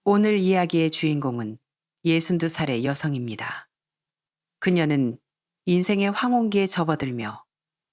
오늘 이야기의 주인공은 62살의 여성입니다. 그녀는 인생의 황혼기에 접어들며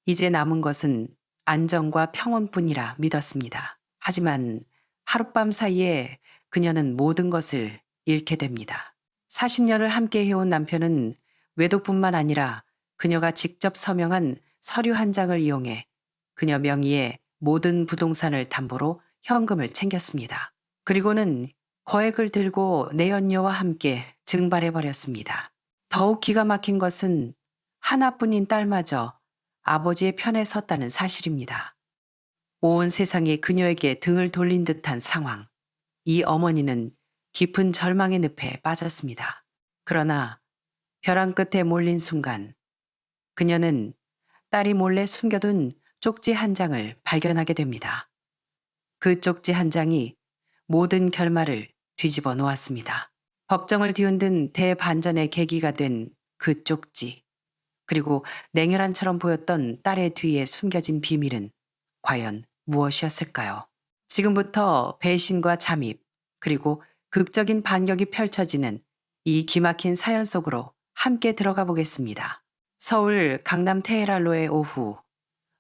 이제 남은 것은 안정과 평온뿐이라 믿었습니다. 하지만 하룻밤 사이에 그녀는 모든 것을 잃게 됩니다. 40년을 함께 해온 남편은 외도뿐만 아니라 그녀가 직접 서명한 서류 한 장을 이용해 그녀 명의의 모든 부동산을 담보로 현금을 챙겼습니다. 그리고는 거액을 들고 내연녀와 함께 증발해버렸습니다. 더욱 기가 막힌 것은 하나뿐인 딸마저 아버지의 편에 섰다는 사실입니다. 온 세상이 그녀에게 등을 돌린 듯한 상황. 이 어머니는 깊은 절망의 늪에 빠졌습니다. 그러나 벼랑 끝에 몰린 순간 그녀는 딸이 몰래 숨겨둔 쪽지 한 장을 발견하게 됩니다. 그 쪽지 한 장이 모든 결말을 뒤집어 놓았습니다. 법정을 뒤흔든 대반전의 계기가 된 그 쪽지, 그리고 냉혈한처럼 보였던 딸의 뒤에 숨겨진 비밀은 과연 무엇이었을까요? 지금부터 배신과 잠입, 그리고 극적인 반격이 펼쳐지는 이 기막힌 사연 속으로 함께 들어가 보겠습니다. 서울 강남 테헤랄로의 오후,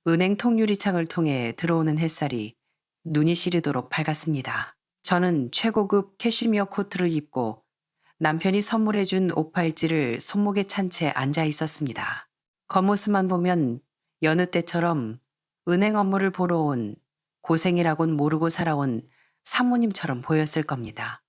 은행 통유리창을 통해 들어오는 햇살이 눈이 시리도록 밝았습니다. 저는 최고급 캐시미어 코트를 입고 남편이 선물해준 옷팔찌를 손목에 찬 채 앉아 있었습니다. 겉모습만 보면 여느 때처럼 은행 업무를 보러 온, 고생이라곤 모르고 살아온 사모님처럼 보였을 겁니다.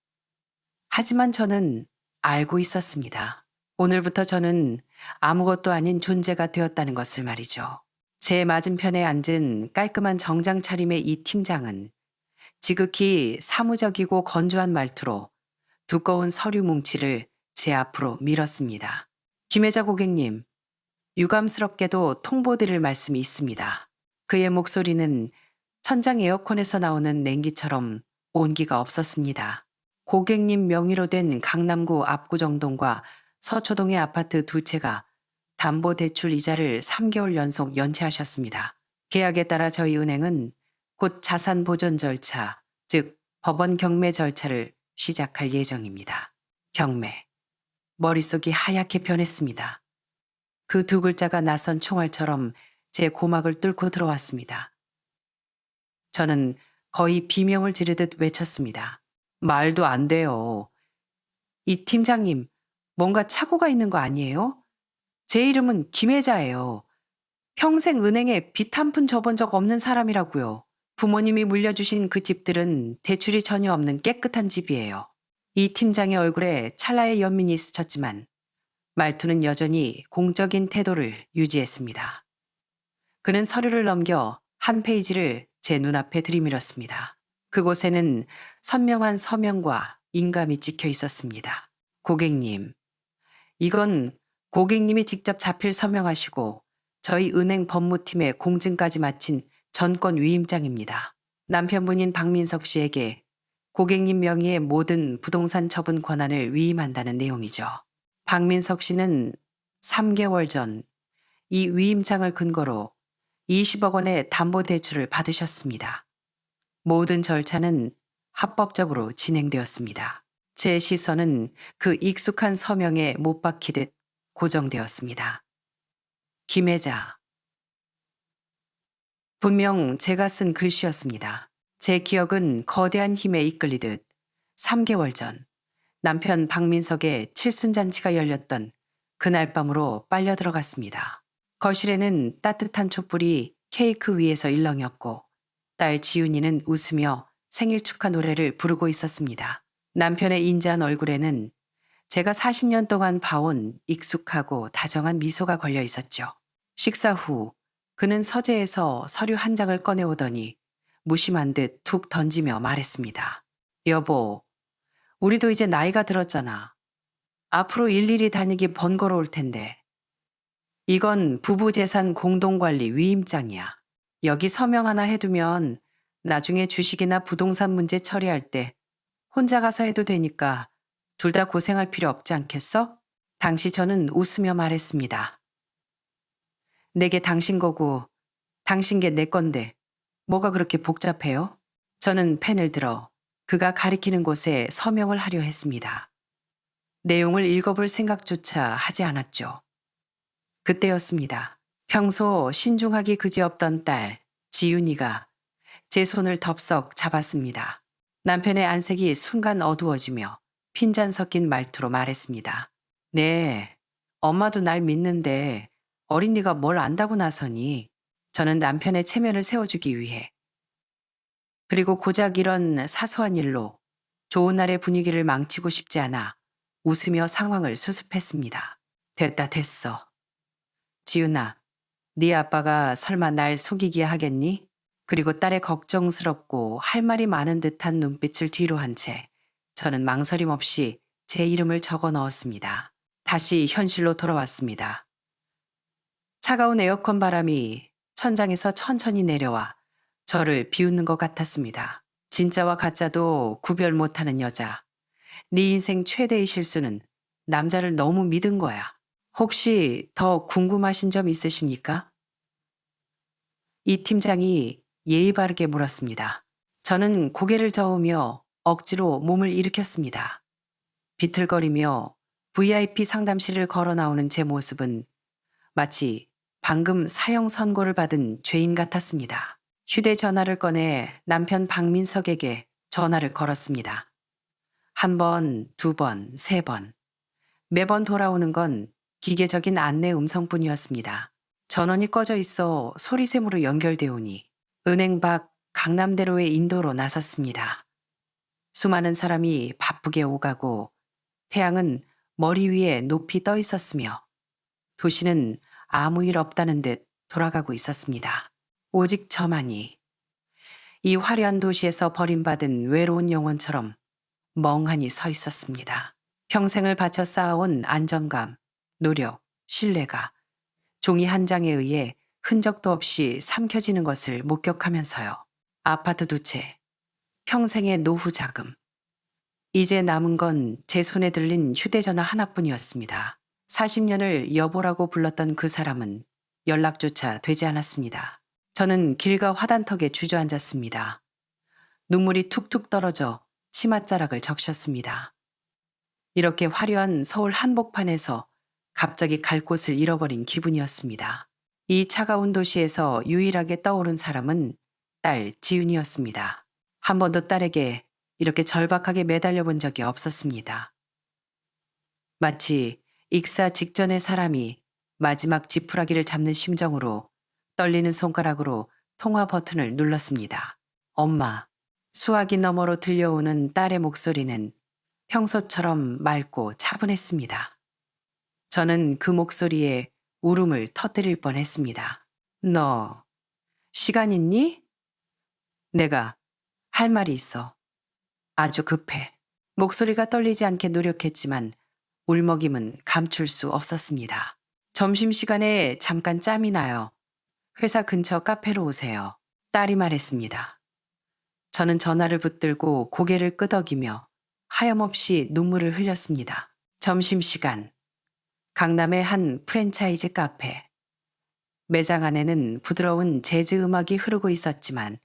하지만 저는 알고 있었습니다. 오늘부터 저는 아무것도 아닌 존재가 되었다는 것을 말이죠. 제 맞은편에 앉은 깔끔한 정장 차림의 이 팀장은 지극히 사무적이고 건조한 말투로 두꺼운 서류 뭉치를 제 앞으로 밀었습니다. 김혜자 고객님, 유감스럽게도 통보드릴 말씀이 있습니다. 그의 목소리는 천장 에어컨에서 나오는 냉기처럼 온기가 없었습니다. 고객님 명의로 된 강남구 압구정동과 서초동의 아파트 두 채가 담보대출 이자를 3개월 연속 연체하셨습니다. 계약에 따라 저희 은행은 곧 자산 보전 절차, 즉 법원 경매 절차를 시작할 예정입니다. 경매. 머릿속이 하얗게 변했습니다. 그 두 글자가 낯선 총알처럼 제 고막을 뚫고 들어왔습니다. 저는 거의 비명을 지르듯 외쳤습니다. 말도 안 돼요. 이 팀장님, 뭔가 착오가 있는 거 아니에요? 제 이름은 김혜자예요. 평생 은행에 빚 한 푼 져본 적 없는 사람이라고요. 부모님이 물려주신 그 집들은 대출이 전혀 없는 깨끗한 집이에요. 이 팀장의 얼굴에 찰나의 연민이 스쳤지만 말투는 여전히 공적인 태도를 유지했습니다. 그는 서류를 넘겨 한 페이지를 제 눈앞에 들이밀었습니다. 그곳에는 선명한 서명과 인감이 찍혀 있었습니다. 고객님, 이건 고객님이 직접 자필 서명하시고 저희 은행 법무팀의 공증까지 마친 전권 위임장입니다. 남편분인 박민석 씨에게 고객님 명의의 모든 부동산 처분 권한을 위임한다는 내용이죠. 박민석 씨는 3개월 전 이 위임장을 근거로 20억 원의 담보대출을 받으셨습니다. 모든 절차는 합법적으로 진행되었습니다. 제 시선은 그 익숙한 서명에 못 박히듯 고정되었습니다. 김혜자. 분명 제가 쓴 글씨였습니다. 제 기억은 거대한 힘에 이끌리듯 3개월 전 남편 박민석의 칠순잔치가 열렸던 그날 밤으로 빨려 들어갔습니다. 거실에는 따뜻한 촛불이 케이크 위에서 일렁였고 딸 지윤이는 웃으며 생일 축하 노래를 부르고 있었습니다. 남편의 인자한 얼굴에는 제가 40년 동안 봐온 익숙하고 다정한 미소가 걸려 있었죠. 식사 후 그는 서재에서 서류 한 장을 꺼내오더니 무심한 듯 툭 던지며 말했습니다. 여보, 우리도 이제 나이가 들었잖아. 앞으로 일일이 다니기 번거로울 텐데. 이건 부부재산 공동관리 위임장이야. 여기 서명 하나 해두면 나중에 주식이나 부동산 문제 처리할 때 혼자 가서 해도 되니까 둘 다 고생할 필요 없지 않겠어? 당시 저는 웃으며 말했습니다. 내게 당신 거고 당신 게 내 건데 뭐가 그렇게 복잡해요? 저는 펜을 들어 그가 가리키는 곳에 서명을 하려 했습니다. 내용을 읽어볼 생각조차 하지 않았죠. 그때였습니다. 평소 신중하기 그지없던 딸, 지윤이가 제 손을 덥석 잡았습니다. 남편의 안색이 순간 어두워지며 핀잔 섞인 말투로 말했습니다. 네, 엄마도 날 믿는데 어린이가 뭘 안다고 나서니. 저는 남편의 체면을 세워주기 위해, 그리고 고작 이런 사소한 일로 좋은 날의 분위기를 망치고 싶지 않아 웃으며 상황을 수습했습니다. 됐다 됐어. 지윤아, 네 아빠가 설마 날 속이기야 하겠니? 그리고 딸의 걱정스럽고 할 말이 많은 듯한 눈빛을 뒤로 한 채 저는 망설임 없이 제 이름을 적어 넣었습니다. 다시 현실로 돌아왔습니다. 차가운 에어컨 바람이 천장에서 천천히 내려와 저를 비웃는 것 같았습니다. 진짜와 가짜도 구별 못하는 여자. 네 인생 최대의 실수는 남자를 너무 믿은 거야. 혹시 더 궁금하신 점 있으십니까? 이 팀장이 예의 바르게 물었습니다. 저는 고개를 저으며 억지로 몸을 일으켰습니다. 비틀거리며 VIP 상담실을 걸어 나오는 제 모습은 마치 방금 사형 선고를 받은 죄인 같았습니다. 휴대전화를 꺼내 남편 박민석에게 전화를 걸었습니다. 한 번, 두 번, 세 번. 매번 돌아오는 건 기계적인 안내 음성뿐이었습니다. 전원이 꺼져 있어 소리샘으로 연결되오니 은행 밖 강남대로의 인도로 나섰습니다. 수많은 사람이 바쁘게 오가고 태양은 머리 위에 높이 떠 있었으며 도시는 아무 일 없다는 듯 돌아가고 있었습니다. 오직 저만이 이 화려한 도시에서 버림받은 외로운 영혼처럼 멍하니 서 있었습니다. 평생을 바쳐 쌓아온 안정감, 노력, 신뢰가 종이 한 장에 의해 흔적도 없이 삼켜지는 것을 목격하면서요. 아파트 두 채, 평생의 노후 자금. 이제 남은 건 제 손에 들린 휴대전화 하나뿐이었습니다. 40년을 여보라고 불렀던 그 사람은 연락조차 되지 않았습니다. 저는 길가 화단턱에 주저앉았습니다. 눈물이 툭툭 떨어져 치맛자락을 적셨습니다. 이렇게 화려한 서울 한복판에서 갑자기 갈 곳을 잃어버린 기분이었습니다. 이 차가운 도시에서 유일하게 떠오른 사람은 딸 지윤이었습니다. 한 번도 딸에게 이렇게 절박하게 매달려 본 적이 없었습니다. 마치 익사 직전의 사람이 마지막 지푸라기를 잡는 심정으로 떨리는 손가락으로 통화 버튼을 눌렀습니다. 엄마. 수화기 너머로 들려오는 딸의 목소리는 평소처럼 맑고 차분했습니다. 저는 그 목소리에 울음을 터뜨릴 뻔했습니다. 너 시간 있니? 내가 할 말이 있어. 아주 급해. 목소리가 떨리지 않게 노력했지만 울먹임은 감출 수 없었습니다. 점심시간에 잠깐 짬이 나요. 회사 근처 카페로 오세요. 딸이 말했습니다. 저는 전화를 붙들고 고개를 끄덕이며 하염없이 눈물을 흘렸습니다. 점심시간. 강남의 한 프랜차이즈 카페. 매장 안에는 부드러운 재즈 음악이 흐르고 있었지만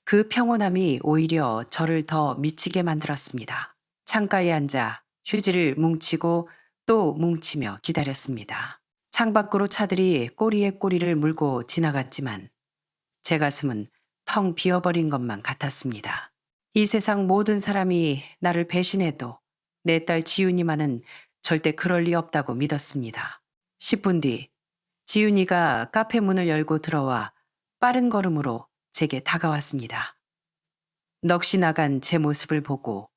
그 평온함이 오히려 저를 더 미치게 만들었습니다. 창가에 앉아 휴지를 뭉치고 또 뭉치며 기다렸습니다. 창밖으로 차들이 꼬리에 꼬리를 물고 지나갔지만 제 가슴은 텅 비어버린 것만 같았습니다. 이 세상 모든 사람이 나를 배신해도 내 딸 지윤이만은 절대 그럴 리 없다고 믿었습니다. 10분 뒤 지윤이가 카페 문을 열고 들어와 빠른 걸음으로 제게 다가왔습니다. 넋이 나간 제 모습을 보고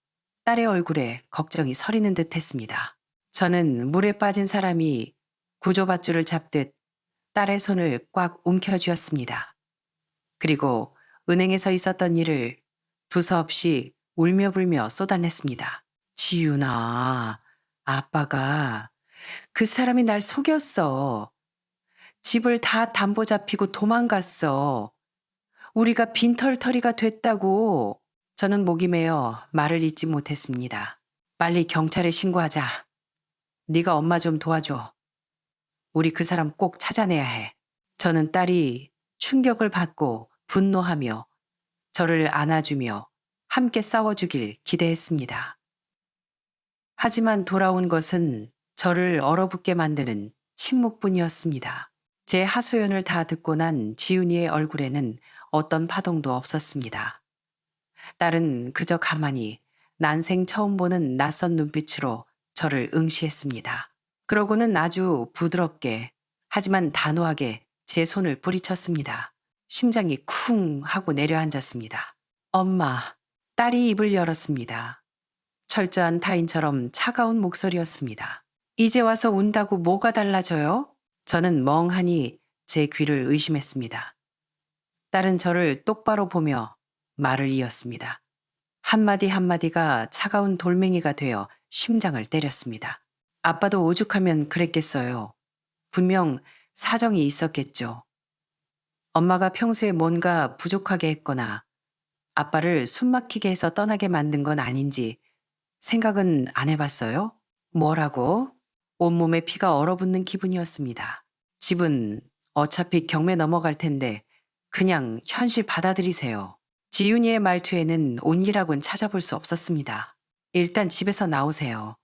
딸의 얼굴에 걱정이 서리는 듯 했습니다. 저는 물에 빠진 사람이 구조밧줄을 잡듯 딸의 손을 꽉 움켜쥐었습니다. 그리고 은행에서 있었던 일을 두서없이 울며불며 쏟아냈습니다. 지윤아, 아빠가 그 사람이 날 속였어. 집을 다 담보 잡히고 도망갔어. 우리가 빈털터리가 됐다고. 저는 목이 메어 말을 잇지 못했습니다. 빨리 경찰에 신고하자. 네가 엄마 좀 도와줘. 우리 그 사람 꼭 찾아내야 해. 저는 딸이 충격을 받고 분노하며 저를 안아주며 함께 싸워주길 기대했습니다. 하지만 돌아온 것은 저를 얼어붙게 만드는 침묵뿐이었습니다. 제 하소연을 다 듣고 난 지훈이의 얼굴에는 어떤 파동도 없었습니다. 딸은 그저 가만히 난생 처음 보는 낯선 눈빛으로 저를 응시했습니다. 그러고는 아주 부드럽게 하지만 단호하게 제 손을 뿌리쳤습니다. 심장이 쿵 하고 내려앉았습니다. 엄마, 딸이 입을 열었습니다. 철저한 타인처럼 차가운 목소리였습니다. 이제 와서 운다고 뭐가 달라져요? 저는 멍하니 제 귀를 의심했습니다. 딸은 저를 똑바로 보며 말을 이었습니다. 한마디 한마디가 차가운 돌멩이가 되어 심장을 때렸습니다. 아빠도 오죽하면 그랬겠어요. 분명 사정이 있었겠죠. 엄마가 평소에 뭔가 부족하게 했거나 아빠를 숨막히게 해서 떠나게 만든 건 아닌지 생각은 안 해봤어요? 뭐라고? 온몸에 피가 얼어붙는 기분이었습니다. 집은 어차피 경매 넘어갈 텐데 그냥 현실 받아들이세요. 지윤이의 말투에는 온기라곤 찾아볼 수 없었습니다. 일단 집에서 나오세요.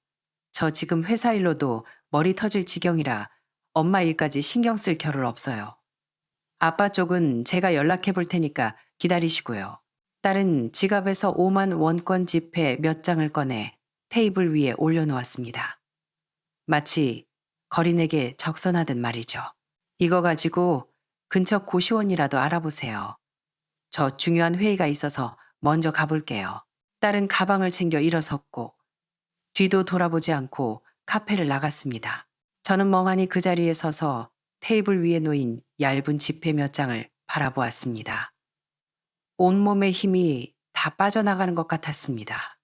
저 지금 회사 일로도 머리 터질 지경이라 엄마 일까지 신경 쓸 겨를 없어요. 아빠 쪽은 제가 연락해 볼 테니까 기다리시고요. 딸은 지갑에서 5만 원권 지폐 몇 장을 꺼내 테이블 위에 올려놓았습니다. 마치 거린에게 적선하듯 말이죠. 이거 가지고 근처 고시원이라도 알아보세요. 저 중요한 회의가 있어서 먼저 가볼게요. 딸은 가방을 챙겨 일어섰고 뒤도 돌아보지 않고 카페를 나갔습니다. 저는 멍하니 그 자리에 서서 테이블 위에 놓인 얇은 지폐 몇 장을 바라보았습니다. 온몸의 힘이 다 빠져나가는 것 같았습니다.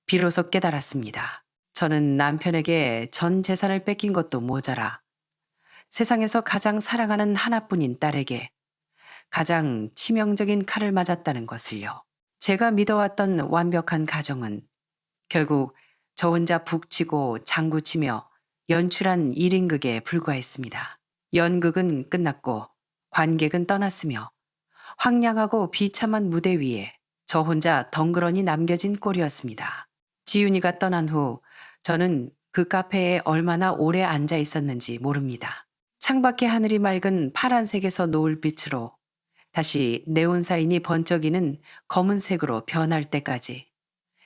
비로소 깨달았습니다. 저는 남편에게 전 재산을 뺏긴 것도 모자라 세상에서 가장 사랑하는 하나뿐인 딸에게 가장 치명적인 칼을 맞았다는 것을요. 제가 믿어왔던 완벽한 가정은 결국 저 혼자 북치고 장구치며 연출한 1인극에 불과했습니다. 연극은 끝났고 관객은 떠났으며 황량하고 비참한 무대 위에 저 혼자 덩그러니 남겨진 꼴이었습니다. 지윤이가 떠난 후 저는 그 카페에 얼마나 오래 앉아 있었는지 모릅니다. 창밖의 하늘이 맑은 파란색에서 노을빛으로 다시 네온사인이 번쩍이는 검은색으로 변할 때까지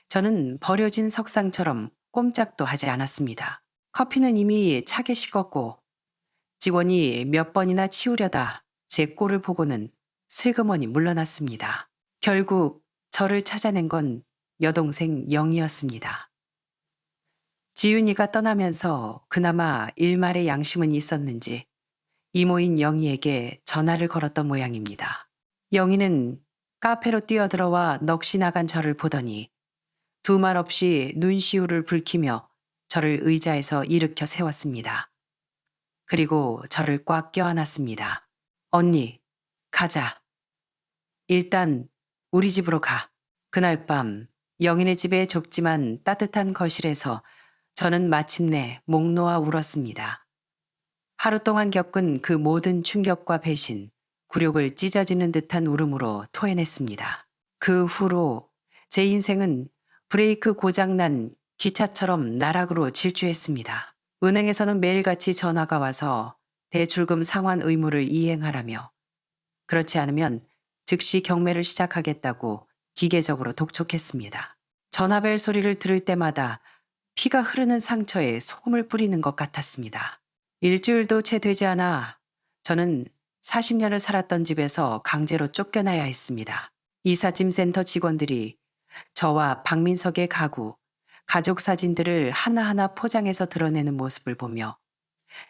저는 버려진 석상처럼 꼼짝도 하지 않았습니다. 커피는 이미 차게 식었고 직원이 몇 번이나 치우려다 제 꼴을 보고는 슬그머니 물러났습니다. 결국 저를 찾아낸 건 여동생 영이었습니다. 지윤이가 떠나면서 그나마 일말의 양심은 있었는지 이모인 영희에게 전화를 걸었던 모양입니다. 영희는 카페로 뛰어들어와 넋이 나간 저를 보더니 두 말 없이 눈시울을 붉히며 저를 의자에서 일으켜 세웠습니다. 그리고 저를 꽉 껴안았습니다. 언니, 가자. 일단 우리 집으로 가. 그날 밤 영인의 집의 좁지만 따뜻한 거실에서 저는 마침내 목 놓아 울었습니다. 하루 동안 겪은 그 모든 충격과 배신, 굴욕을 찢어지는 듯한 울음으로 토해냈습니다. 그 후로 제 인생은 브레이크 고장난 기차처럼 나락으로 질주했습니다. 은행에서는 매일같이 전화가 와서 대출금 상환 의무를 이행하라며 그렇지 않으면 즉시 경매를 시작하겠다고 기계적으로 독촉했습니다. 전화벨 소리를 들을 때마다 피가 흐르는 상처에 소금을 뿌리는 것 같았습니다. 일주일도 채 되지 않아 저는 40년을 살았던 집에서 강제로 쫓겨나야 했습니다. 이삿짐센터 직원들이 저와 박민석의 가구, 가족 사진들을 하나하나 포장해서 드러내는 모습을 보며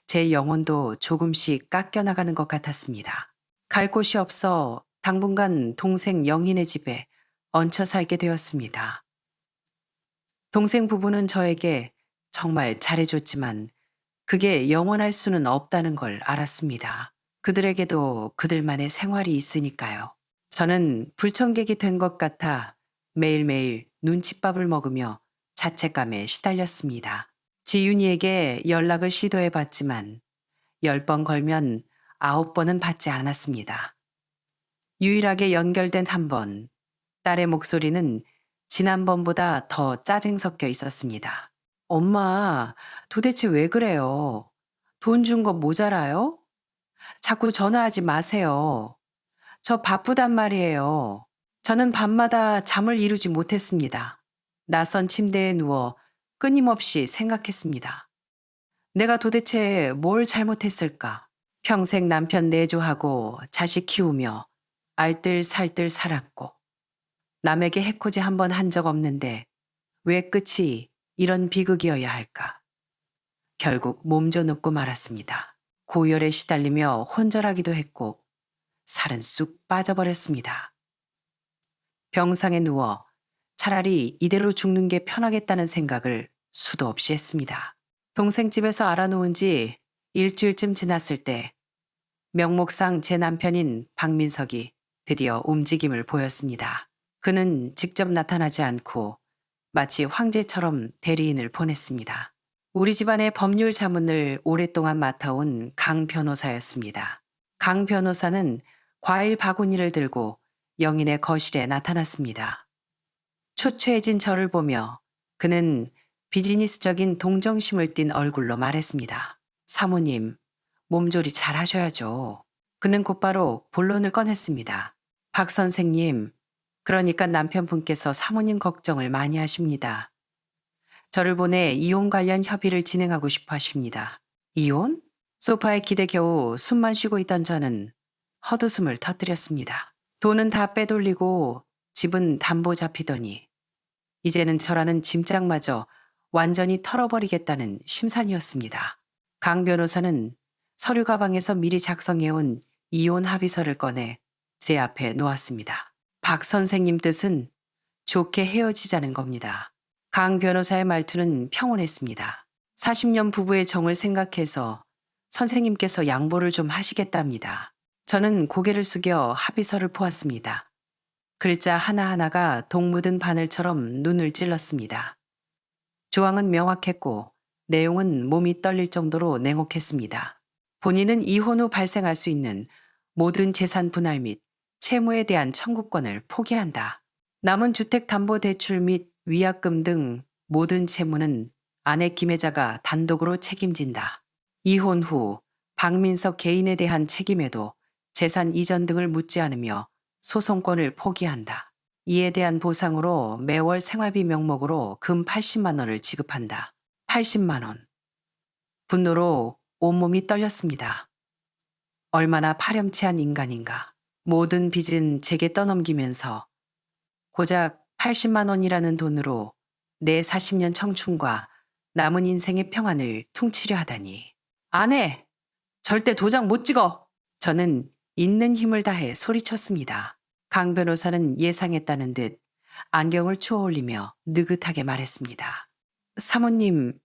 제 영혼도 조금씩 깎여나가는 것 같았습니다. 갈 곳이 없어 당분간 동생 영인의 집에 얹혀 살게 되었습니다. 동생 부부는 저에게 정말 잘해줬지만 그게 영원할 수는 없다는 걸 알았습니다. 그들에게도 그들만의 생활이 있으니까요. 저는 불청객이 된 것 같아 매일매일 눈칫밥을 먹으며 자책감에 시달렸습니다. 지윤이에게 연락을 시도해봤지만 10번 걸면 9번은 받지 않았습니다. 유일하게 연결된 한 번, 딸의 목소리는 지난번보다 더 짜증 섞여 있었습니다. 엄마, 도대체 왜 그래요? 돈 준 거 모자라요? 자꾸 전화하지 마세요. 저 바쁘단 말이에요. 저는 밤마다 잠을 이루지 못했습니다. 낯선 침대에 누워 끊임없이 생각했습니다. 내가 도대체 뭘 잘못했을까? 평생 남편 내조하고 자식 키우며 알뜰살뜰 살았고 남에게 해코지 한 번 한 적 없는데 왜 끝이 이런 비극이어야 할까? 결국 몸져 눕고 말았습니다. 고열에 시달리며 혼절하기도 했고 살은 쑥 빠져버렸습니다. 병상에 누워 차라리 이대로 죽는 게 편하겠다는 생각을 수도 없이 했습니다. 동생 집에서 알아놓은 지 일주일쯤 지났을 때 명목상 제 남편인 박민석이 드디어 움직임을 보였습니다. 그는 직접 나타나지 않고 마치 황제처럼 대리인을 보냈습니다. 우리 집안의 법률 자문을 오랫동안 맡아온 강 변호사였습니다. 강 변호사는 과일 바구니를 들고 영인의 거실에 나타났습니다. 초췌해진 저를 보며 그는 비즈니스적인 동정심을 띤 얼굴로 말했습니다. 사모님, 몸조리 잘 하셔야죠. 그는 곧바로 본론을 꺼냈습니다. 박 선생님, 그러니까 남편분께서 사모님 걱정을 많이 하십니다. 저를 보내 이혼 관련 협의를 진행하고 싶어 하십니다. 이혼? 소파에 기대 겨우 숨만 쉬고 있던 저는 헛웃음을 터뜨렸습니다. 돈은 다 빼돌리고 집은 담보 잡히더니 이제는 저라는 짐짝마저 완전히 털어버리겠다는 심산이었습니다. 강 변호사는 서류 가방에서 미리 작성해온 이혼 합의서를 꺼내 제 앞에 놓았습니다. 박 선생님 뜻은 좋게 헤어지자는 겁니다. 강 변호사의 말투는 평온했습니다. 40년 부부의 정을 생각해서 선생님께서 양보를 좀 하시겠답니다. 저는 고개를 숙여 합의서를 보았습니다. 글자 하나하나가 독 묻은 바늘처럼 눈을 찔렀습니다. 조항은 명확했고 내용은 몸이 떨릴 정도로 냉혹했습니다. 본인은 이혼 후 발생할 수 있는 모든 재산 분할 및 채무에 대한 청구권을 포기한다. 남은 주택담보대출 및 위약금 등 모든 채무는 아내 김혜자가 단독으로 책임진다. 이혼 후 박민석 개인에 대한 책임에도 재산 이전 등을 묻지 않으며 소송권을 포기한다. 이에 대한 보상으로 매월 생활비 명목으로 금 80만 원을 지급한다. 80만 원. 분노로 온몸이 떨렸습니다. 얼마나 파렴치한 인간인가. 모든 빚은 제게 떠넘기면서 고작 80만 원이라는 돈으로 내 40년 청춘과 남은 인생의 평안을 퉁치려 하다니. 안 해! 절대 도장 못 찍어! 저는 있는 힘을 다해 소리쳤습니다. 강 변호사는 예상했다는 듯 안경을 추어올리며 느긋하게 말했습니다. 사모님,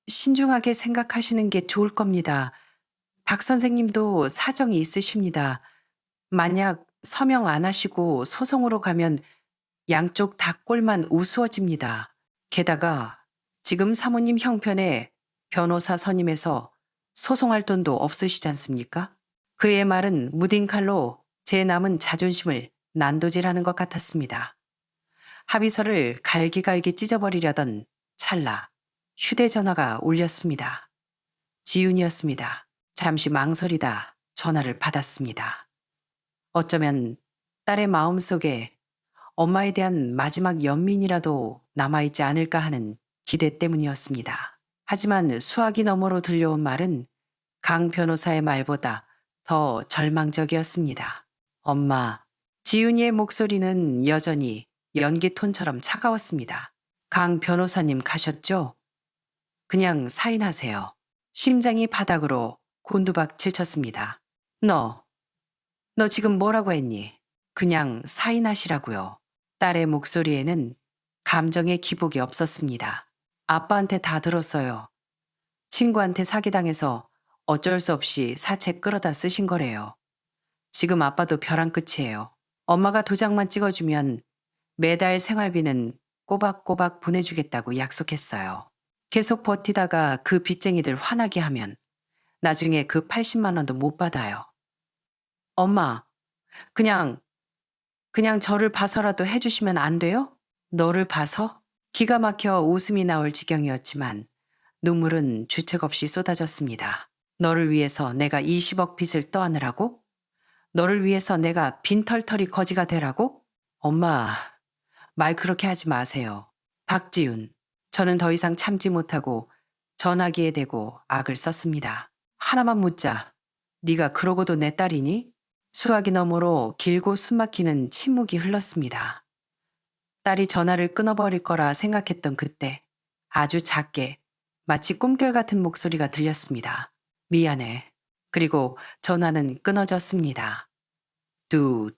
신중하게 생각하시는 게 좋을 겁니다. 박 선생님도 사정이 있으십니다. 만약 서명 안 하시고 소송으로 가면 양쪽 다 꼴만 우스워집니다. 게다가 지금 사모님 형편에 변호사 선임해서 소송할 돈도 없으시지 않습니까? 그의 말은 무딘 칼로 제 남은 자존심을 난도질하는 것 같았습니다. 합의서를 갈기갈기 찢어버리려던 찰나 휴대전화가 울렸습니다. 지윤이었습니다. 잠시 망설이다 전화를 받았습니다. 어쩌면 딸의 마음속에 엄마에 대한 마지막 연민이라도 남아있지 않을까 하는 기대 때문이었습니다. 하지만 수화기 너머로 들려온 말은 강 변호사의 말보다 더 절망적이었습니다. 엄마, 지윤이의 목소리는 여전히 연기 톤처럼 차가웠습니다. 강 변호사님 가셨죠? 그냥 사인하세요. 심장이 바닥으로 곤두박질 쳤습니다. 너 지금 뭐라고 했니? 그냥 사인하시라고요. 딸의 목소리에는 감정의 기복이 없었습니다. 아빠한테 다 들었어요. 친구한테 사기당해서 어쩔 수 없이 사채 끌어다 쓰신 거래요. 지금 아빠도 벼랑 끝이에요. 엄마가 도장만 찍어주면 매달 생활비는 꼬박꼬박 보내주겠다고 약속했어요. 계속 버티다가 그 빚쟁이들 화나게 하면 나중에 그 80만 원도 못 받아요. 엄마, 그냥 저를 봐서라도 해주시면 안 돼요? 너를 봐서? 기가 막혀 웃음이 나올 지경이었지만 눈물은 주책 없이 쏟아졌습니다. 너를 위해서 내가 20억 빚을 떠안으라고? 너를 위해서 내가 빈털터리 거지가 되라고? 엄마, 말 그렇게 하지 마세요. 박지윤, 저는 더 이상 참지 못하고 전화기에 대고 악을 썼습니다. 하나만 묻자. 네가 그러고도 내 딸이니? 수화기 너머로 길고 숨막히는 침묵이 흘렀습니다. 딸이 전화를 끊어버릴 거라 생각했던 그때 아주 작게 마치 꿈결 같은 목소리가 들렸습니다. 미안해. 그리고 전화는 끊어졌습니다. 뚜.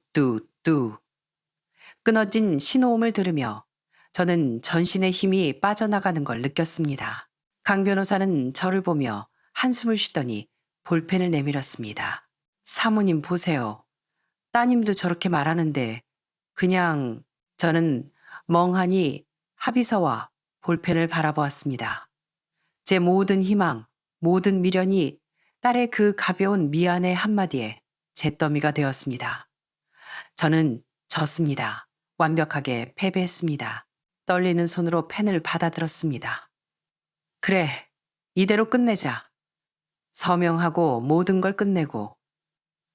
끊어진 신호음을 들으며 저는 전신의 힘이 빠져나가는 걸 느꼈습니다. 강 변호사는 저를 보며 한숨을 쉬더니 볼펜을 내밀었습니다. 사모님 보세요. 따님도 저렇게 말하는데 그냥 저는 멍하니 합의서와 볼펜을 바라보았습니다. 제 모든 희망, 모든 미련이 딸의 그 가벼운 미안해 한마디에 잿더미가 되었습니다. 저는 졌습니다. 완벽하게 패배했습니다. 떨리는 손으로 펜을 받아들었습니다. 그래, 이대로 끝내자. 서명하고 모든 걸 끝내고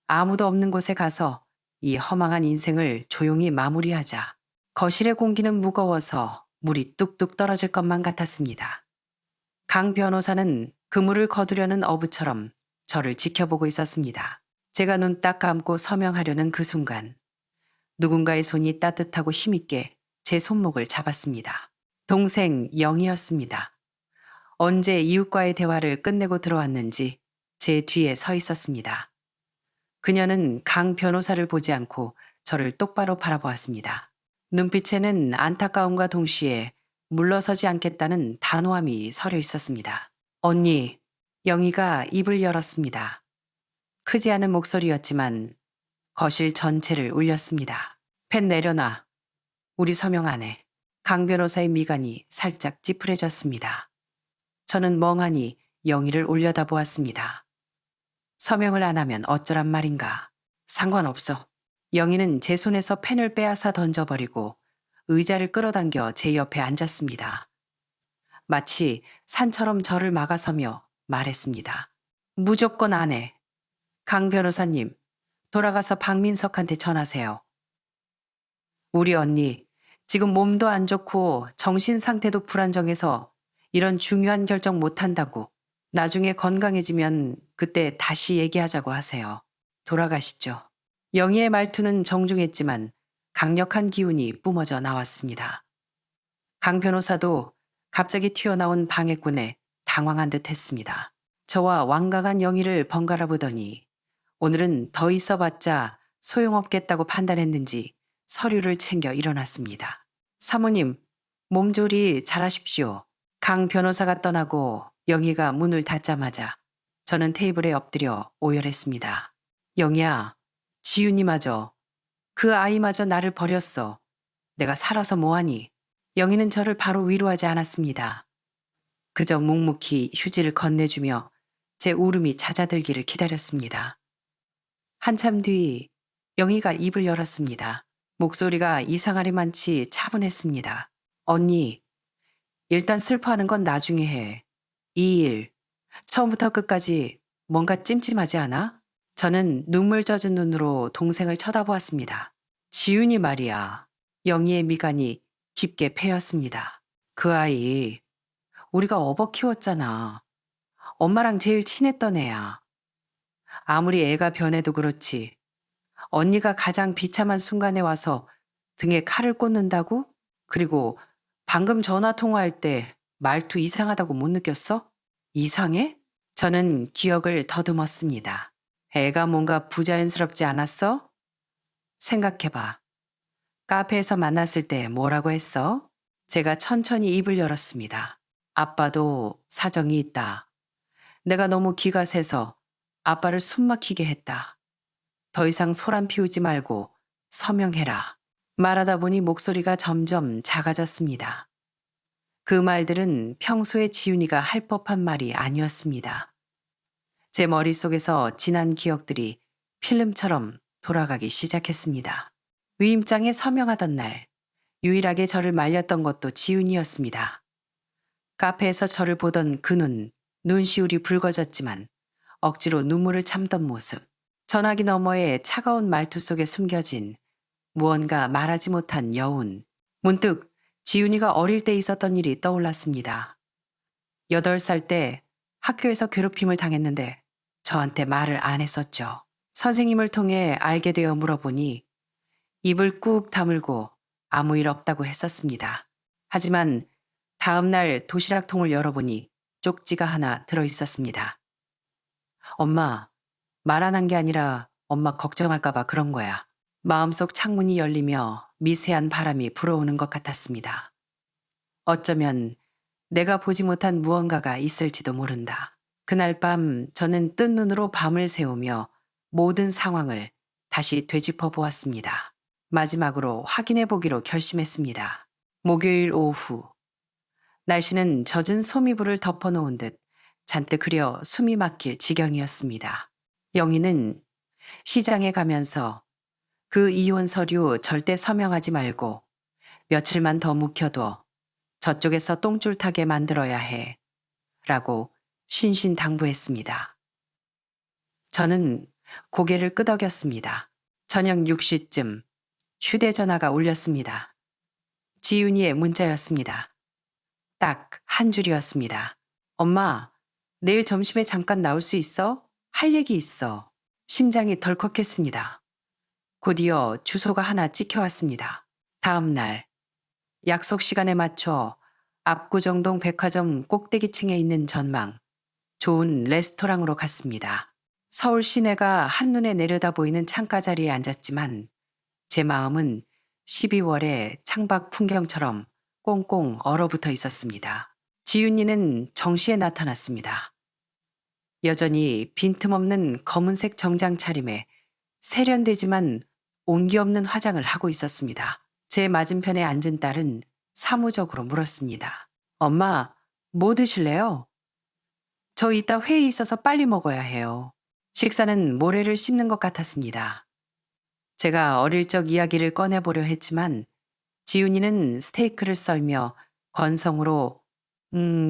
아무도 없는 곳에 가서 이 허망한 인생을 조용히 마무리하자. 거실의 공기는 무거워서 물이 뚝뚝 떨어질 것만 같았습니다. 강 변호사는 그물을 거두려는 어부처럼 저를 지켜보고 있었습니다. 제가 눈 딱 감고 서명하려는 그 순간 누군가의 손이 따뜻하고 힘있게 제 손목을 잡았습니다. 동생 영이었습니다. 언제 이웃과의 대화를 끝내고 들어왔는지 제 뒤에 서 있었습니다. 그녀는 강 변호사를 보지 않고 저를 똑바로 바라보았습니다. 눈빛에는 안타까움과 동시에 물러서지 않겠다는 단호함이 서려 있었습니다. 언니, 영희가 입을 열었습니다. 크지 않은 목소리였지만 거실 전체를 울렸습니다. 펜 내려놔. 우리 서명 안 해. 강 변호사의 미간이 살짝 찌푸려졌습니다. 저는 멍하니 영희를 올려다보았습니다. 서명을 안 하면 어쩌란 말인가. 상관없어. 영희는 제 손에서 펜을 빼앗아 던져버리고 의자를 끌어당겨 제 옆에 앉았습니다. 마치 산처럼 저를 막아서며 말했습니다. 무조건 안 해. 강 변호사님, 돌아가서 박민석한테 전하세요. 우리 언니, 지금 몸도 안 좋고 정신 상태도 불안정해서 이런 중요한 결정 못 한다고. 나중에 건강해지면 그때 다시 얘기하자고 하세요. 돌아가시죠. 영희의 말투는 정중했지만 강력한 기운이 뿜어져 나왔습니다. 강 변호사도 갑자기 튀어나온 방해꾼에 당황한 듯 했습니다. 저와 완강한 영희를 번갈아 보더니 오늘은 더 있어봤자 소용없겠다고 판단했는지 서류를 챙겨 일어났습니다. 사모님, 몸조리 잘하십시오. 강 변호사가 떠나고 영희가 문을 닫자마자 저는 테이블에 엎드려 오열했습니다. 영희야, 지윤이마저, 그 아이마저 나를 버렸어. 내가 살아서 뭐하니? 영희는 저를 바로 위로하지 않았습니다. 그저 묵묵히 휴지를 건네주며 제 울음이 잦아들기를 기다렸습니다. 한참 뒤 영희가 입을 열었습니다. 목소리가 이상하리만치 차분했습니다. 언니, 일단 슬퍼하는 건 나중에 해. 이 일, 처음부터 끝까지 뭔가 찜찜하지 않아? 저는 눈물 젖은 눈으로 동생을 쳐다보았습니다. 지윤이 말이야. 영희의 미간이 깊게 패였습니다. 그 아이, 우리가 업어 키웠잖아. 엄마랑 제일 친했던 애야. 아무리 애가 변해도 그렇지. 언니가 가장 비참한 순간에 와서 등에 칼을 꽂는다고? 그리고 방금 전화 통화할 때 말투 이상하다고 못 느꼈어? 이상해? 저는 기억을 더듬었습니다. 애가 뭔가 부자연스럽지 않았어? 생각해봐. 카페에서 만났을 때 뭐라고 했어? 제가 천천히 입을 열었습니다. 아빠도 사정이 있다. 내가 너무 기가 새서 아빠를 숨막히게 했다. 더 이상 소란 피우지 말고 서명해라. 말하다 보니 목소리가 점점 작아졌습니다. 그 말들은 평소에 지윤이가 할 법한 말이 아니었습니다. 제 머릿속에서 지난 기억들이 필름처럼 돌아가기 시작했습니다. 위임장에 서명하던 날, 유일하게 저를 말렸던 것도 지훈이었습니다. 카페에서 저를 보던 그 눈시울이 붉어졌지만 억지로 눈물을 참던 모습. 전화기 너머의 차가운 말투 속에 숨겨진 무언가 말하지 못한 여운. 문득 지훈이가 어릴 때 있었던 일이 떠올랐습니다. 8살 때 학교에서 괴롭힘을 당했는데 저한테 말을 안 했었죠. 선생님을 통해 알게 되어 물어보니 입을 꾹 다물고 아무 일 없다고 했었습니다. 하지만 다음 날 도시락통을 열어보니 쪽지가 하나 들어 있었습니다. 엄마, 말 안 한 게 아니라 엄마 걱정할까봐 그런 거야. 마음속 창문이 열리며 미세한 바람이 불어오는 것 같았습니다. 어쩌면 내가 보지 못한 무언가가 있을지도 모른다. 그날 밤 저는 뜬 눈으로 밤을 새우며 모든 상황을 다시 되짚어 보았습니다. 마지막으로 확인해 보기로 결심했습니다. 목요일 오후. 날씨는 젖은 소미불을 덮어놓은 듯 잔뜩 흐려 숨이 막힐 지경이었습니다. 영희는 시장에 가면서 그 이혼 서류 절대 서명하지 말고 며칠만 더 묵혀둬. 저쪽에서 똥줄 타게 만들어야 해. 라고 신신당부했습니다. 저는 고개를 끄덕였습니다. 저녁 6시쯤 휴대전화가 울렸습니다. 지윤이의 문자였습니다. 딱 한 줄이었습니다. 엄마, 내일 점심에 잠깐 나올 수 있어? 할 얘기 있어. 심장이 덜컥했습니다. 곧이어 주소가 하나 찍혀왔습니다. 다음 날 약속 시간에 맞춰 압구정동 백화점 꼭대기층에 있는 전망, 좋은 레스토랑으로 갔습니다. 서울 시내가 한눈에 내려다 보이는 창가 자리에 앉았지만 제 마음은 12월의 창밖 풍경처럼 꽁꽁 얼어붙어 있었습니다. 지윤이는 정시에 나타났습니다. 여전히 빈틈없는 검은색 정장 차림에 세련되지만 온기 없는 화장을 하고 있었습니다. 제 맞은편에 앉은 딸은 사무적으로 물었습니다. 엄마, 뭐 드실래요? 저 이따 회의 있어서 빨리 먹어야 해요. 식사는 모래를 씹는 것 같았습니다. 제가 어릴 적 이야기를 꺼내보려 했지만 지훈이는 스테이크를 썰며 건성으로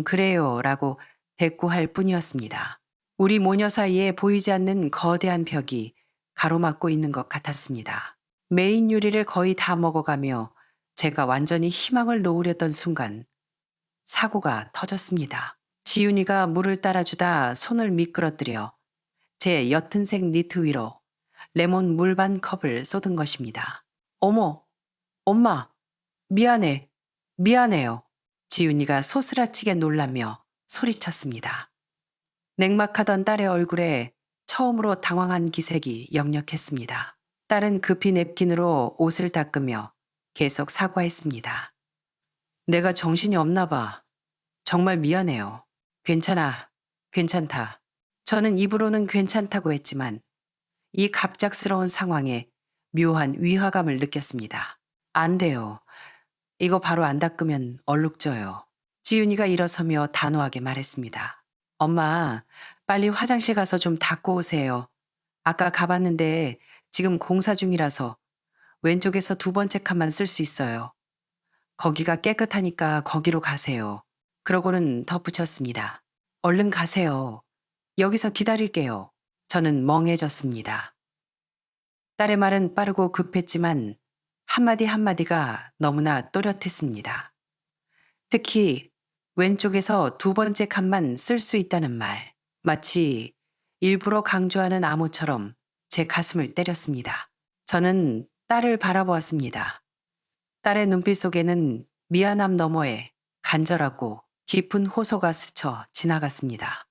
그래요 라고 대꾸할 뿐이었습니다. 우리 모녀 사이에 보이지 않는 거대한 벽이 가로막고 있는 것 같았습니다. 메인 요리를 거의 다 먹어가며 제가 완전히 희망을 놓으렸던 순간 사고가 터졌습니다. 지훈이가 물을 따라주다 손을 미끄러뜨려 제 옅은색 니트 위로 레몬 물 반 컵을 쏟은 것입니다. 어머, 엄마, 미안해, 미안해요. 지훈이가 소스라치게 놀라며 소리쳤습니다. 냉막하던 딸의 얼굴에 처음으로 당황한 기색이 역력했습니다. 딸은 급히 냅킨으로 옷을 닦으며 계속 사과했습니다. 내가 정신이 없나 봐. 정말 미안해요. 괜찮아, 괜찮다. 저는 입으로는 괜찮다고 했지만 이 갑작스러운 상황에 묘한 위화감을 느꼈습니다. 안 돼요. 이거 바로 안 닦으면 얼룩져요. 지윤이가 일어서며 단호하게 말했습니다. 엄마, 빨리 화장실 가서 좀 닦고 오세요. 아까 가봤는데 지금 공사 중이라서 왼쪽에서 두 번째 칸만 쓸 수 있어요. 거기가 깨끗하니까 거기로 가세요. 그러고는 덧붙였습니다. 얼른 가세요. 여기서 기다릴게요. 저는 멍해졌습니다. 딸의 말은 빠르고 급했지만 한마디 한마디가 너무나 또렷했습니다. 특히 왼쪽에서 두 번째 칸만 쓸 수 있다는 말. 마치 일부러 강조하는 암호처럼 제 가슴을 때렸습니다. 저는 딸을 바라보았습니다. 딸의 눈빛 속에는 미안함 너머에 간절하고 깊은 호소가 스쳐 지나갔습니다.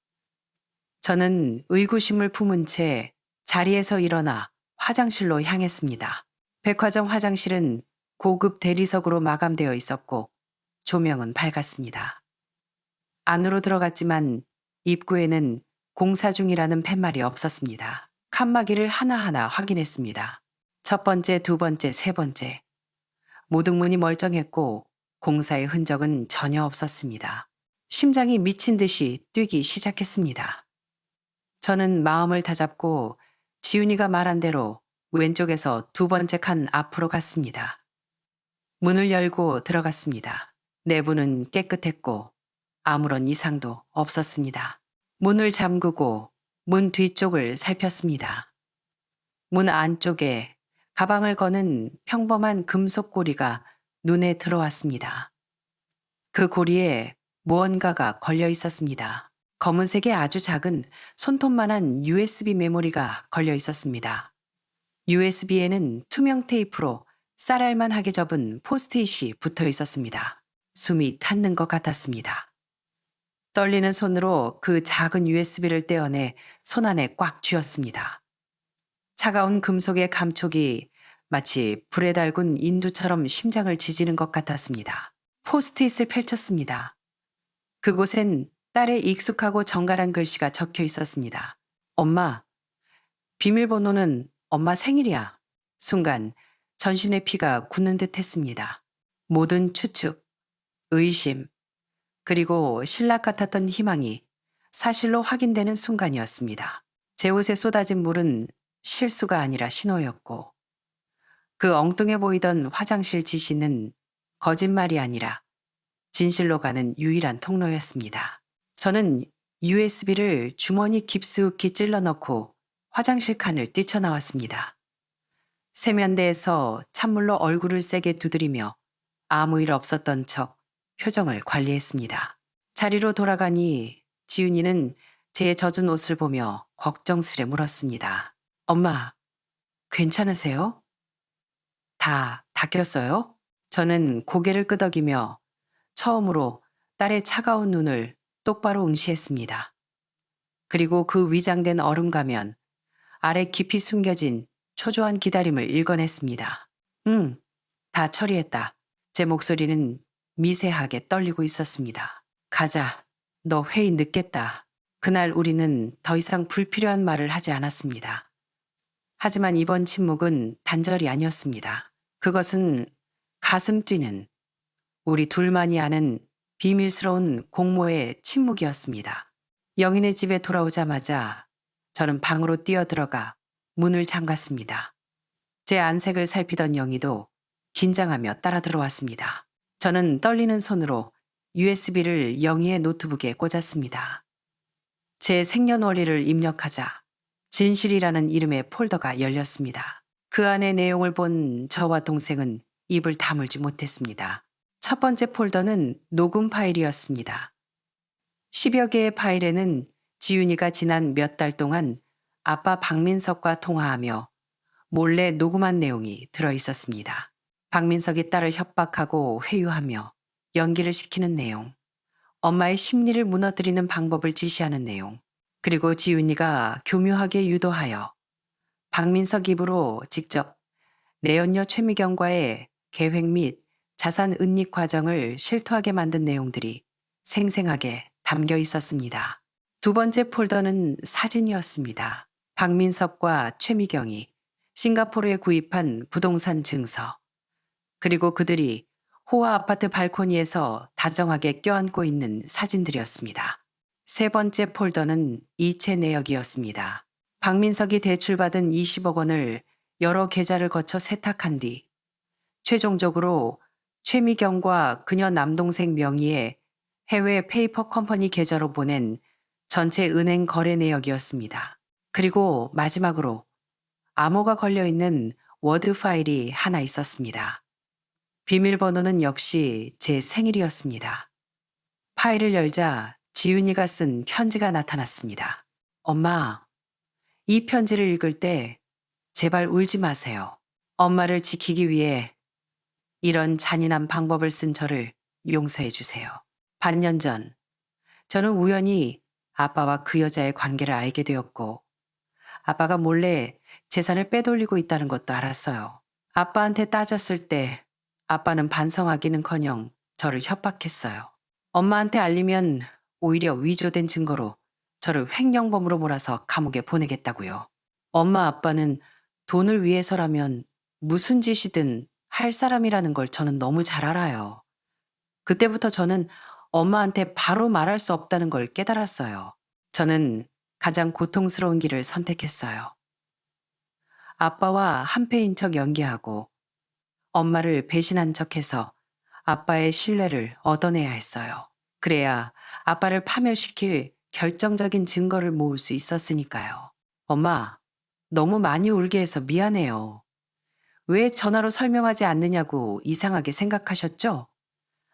저는 의구심을 품은 채 자리에서 일어나 화장실로 향했습니다. 백화점 화장실은 고급 대리석으로 마감되어 있었고 조명은 밝았습니다. 안으로 들어갔지만 입구에는 공사 중이라는 팻말이 없었습니다. 칸막이를 하나하나 확인했습니다. 첫 번째, 두 번째, 세 번째. 모든 문이 멀쩡했고 공사의 흔적은 전혀 없었습니다. 심장이 미친 듯이 뛰기 시작했습니다. 저는 마음을 다잡고 지훈이가 말한 대로 왼쪽에서 두 번째 칸 앞으로 갔습니다. 문을 열고 들어갔습니다. 내부는 깨끗했고 아무런 이상도 없었습니다. 문을 잠그고 문 뒤쪽을 살폈습니다. 문 안쪽에 가방을 거는 평범한 금속 고리가 눈에 들어왔습니다. 그 고리에 무언가가 걸려 있었습니다. 검은색의 아주 작은 손톱만한 USB 메모리가 걸려 있었습니다. USB에는 투명 테이프로 쌀알만하게 접은 포스트잇이 붙어 있었습니다. 숨이 탔는 것 같았습니다. 떨리는 손으로 그 작은 USB를 떼어내 손 안에 꽉 쥐었습니다. 차가운 금속의 감촉이 마치 불에 달군 인두처럼 심장을 지지는 것 같았습니다. 포스트잇을 펼쳤습니다. 그곳엔 딸의 익숙하고 정갈한 글씨가 적혀 있었습니다. 엄마, 비밀번호는 엄마 생일이야. 순간 전신의 피가 굳는 듯 했습니다. 모든 추측, 의심, 그리고 신락 같았던 희망이 사실로 확인되는 순간이었습니다. 제 옷에 쏟아진 물은 실수가 아니라 신호였고, 그 엉뚱해 보이던 화장실 지시는 거짓말이 아니라 진실로 가는 유일한 통로였습니다. 저는 USB를 주머니 깊숙이 찔러 넣고 화장실 칸을 뛰쳐나왔습니다. 세면대에서 찬물로 얼굴을 세게 두드리며 아무 일 없었던 척 표정을 관리했습니다. 자리로 돌아가니 지윤이는 제 젖은 옷을 보며 걱정스레 물었습니다. 엄마, 괜찮으세요? 다 닦였어요? 저는 고개를 끄덕이며 처음으로 딸의 차가운 눈을 똑바로 응시했습니다. 그리고 그 위장된 얼음 가면 아래 깊이 숨겨진 초조한 기다림을 읽어냈습니다. 다 처리했다. 제 목소리는 미세하게 떨리고 있었습니다. 가자. 너 회의 늦겠다. 그날 우리는 더 이상 불필요한 말을 하지 않았습니다. 하지만 이번 침묵은 단절이 아니었습니다. 그것은 가슴 뛰는 우리 둘만이 아는 비밀스러운 공모의 침묵이었습니다. 영인의 집에 돌아오자마자 저는 방으로 뛰어들어가 문을 잠갔습니다. 제 안색을 살피던 영희도 긴장하며 따라 들어왔습니다. 저는 떨리는 손으로 USB를 영희의 노트북에 꽂았습니다. 제 생년월일을 입력하자 진실이라는 이름의 폴더가 열렸습니다. 그 안의 내용을 본 저와 동생은 입을 다물지 못했습니다. 첫 번째 폴더는 녹음 파일이었습니다. 10여 개의 파일에는 지윤이가 지난 몇 달 동안 아빠 박민석과 통화하며 몰래 녹음한 내용이 들어 있었습니다. 박민석이 딸을 협박하고 회유하며 연기를 시키는 내용, 엄마의 심리를 무너뜨리는 방법을 지시하는 내용, 그리고 지윤이가 교묘하게 유도하여 박민석 입으로 직접 내연녀 최미경과의 계획 및 자산 은닉 과정을 실토하게 만든 내용들이 생생하게 담겨 있었습니다. 두 번째 폴더는 사진이었습니다. 박민석과 최미경이 싱가포르에 구입한 부동산 증서, 그리고 그들이 호화 아파트 발코니에서 다정하게 껴안고 있는 사진들이었습니다. 세 번째 폴더는 이체 내역이었습니다. 박민석이 대출받은 20억 원을 여러 계좌를 거쳐 세탁한 뒤 최종적으로 최미경과 그녀 남동생 명의의 해외 페이퍼 컴퍼니 계좌로 보낸 전체 은행 거래 내역이었습니다. 그리고 마지막으로 암호가 걸려있는 워드 파일이 하나 있었습니다. 비밀번호는 역시 제 생일이었습니다. 파일을 열자 지윤이가 쓴 편지가 나타났습니다. 엄마, 이 편지를 읽을 때 제발 울지 마세요. 엄마를 지키기 위해 이런 잔인한 방법을 쓴 저를 용서해 주세요. 반년 전, 저는 우연히 아빠와 그 여자의 관계를 알게 되었고, 아빠가 몰래 재산을 빼돌리고 있다는 것도 알았어요. 아빠한테 따졌을 때 아빠는 반성하기는커녕 저를 협박했어요. 엄마한테 알리면 오히려 위조된 증거로 저를 횡령범으로 몰아서 감옥에 보내겠다고요. 엄마 아빠는 돈을 위해서라면 무슨 짓이든 할 사람이라는 걸 저는 너무 잘 알아요. 그때부터 저는 엄마한테 바로 말할 수 없다는 걸 깨달았어요. 저는 가장 고통스러운 길을 선택했어요. 아빠와 한패인 척 연기하고 엄마를 배신한 척해서 아빠의 신뢰를 얻어내야 했어요. 그래야 아빠를 파멸시킬 결정적인 증거를 모을 수 있었으니까요. 엄마, 너무 많이 울게 해서 미안해요. 왜 전화로 설명하지 않느냐고 이상하게 생각하셨죠?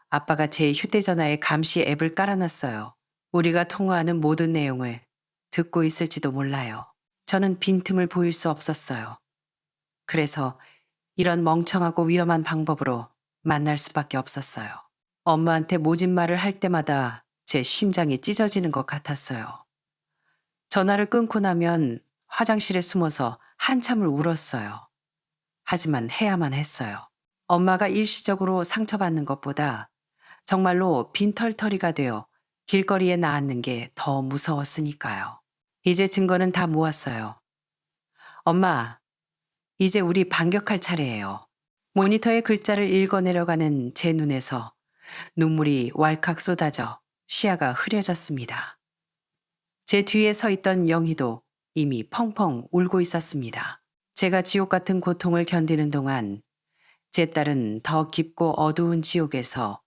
아빠가 제 휴대전화에 감시 앱을 깔아놨어요. 우리가 통화하는 모든 내용을 듣고 있을지도 몰라요. 저는 빈틈을 보일 수 없었어요. 그래서 이런 멍청하고 위험한 방법으로 만날 수밖에 없었어요. 엄마한테 모진 말을 할 때마다 제 심장이 찢어지는 것 같았어요. 전화를 끊고 나면 화장실에 숨어서 한참을 울었어요. 하지만 해야만 했어요. 엄마가 일시적으로 상처받는 것보다 정말로 빈털터리가 되어 길거리에 나앉는 게 더 무서웠으니까요. 이제 증거는 다 모았어요. 엄마, 이제 우리 반격할 차례예요. 모니터의 글자를 읽어내려가는 제 눈에서 눈물이 왈칵 쏟아져 시야가 흐려졌습니다. 제 뒤에 서 있던 영희도 이미 펑펑 울고 있었습니다. 제가 지옥 같은 고통을 견디는 동안 제 딸은 더 깊고 어두운 지옥에서